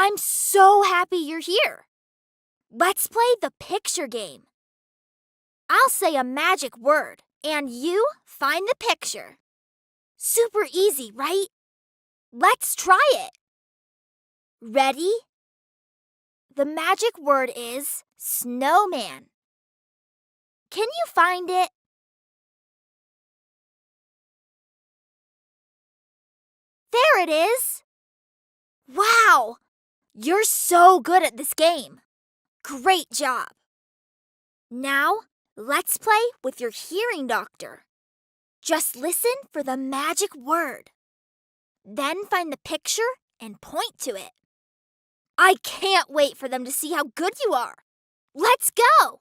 I'm so happy you're here. Let's play the picture game. I'll say a magic word, and you find the picture. Super easy, right? Let's try it. Ready? The magic word is snowman. Can you find it? There it is. Wow! You're so good at this game. Great job. Now, let's play with your hearing doctor. Just listen for the magic word. Then find the picture and point to it. I can't wait for them to see how good you are. Let's go!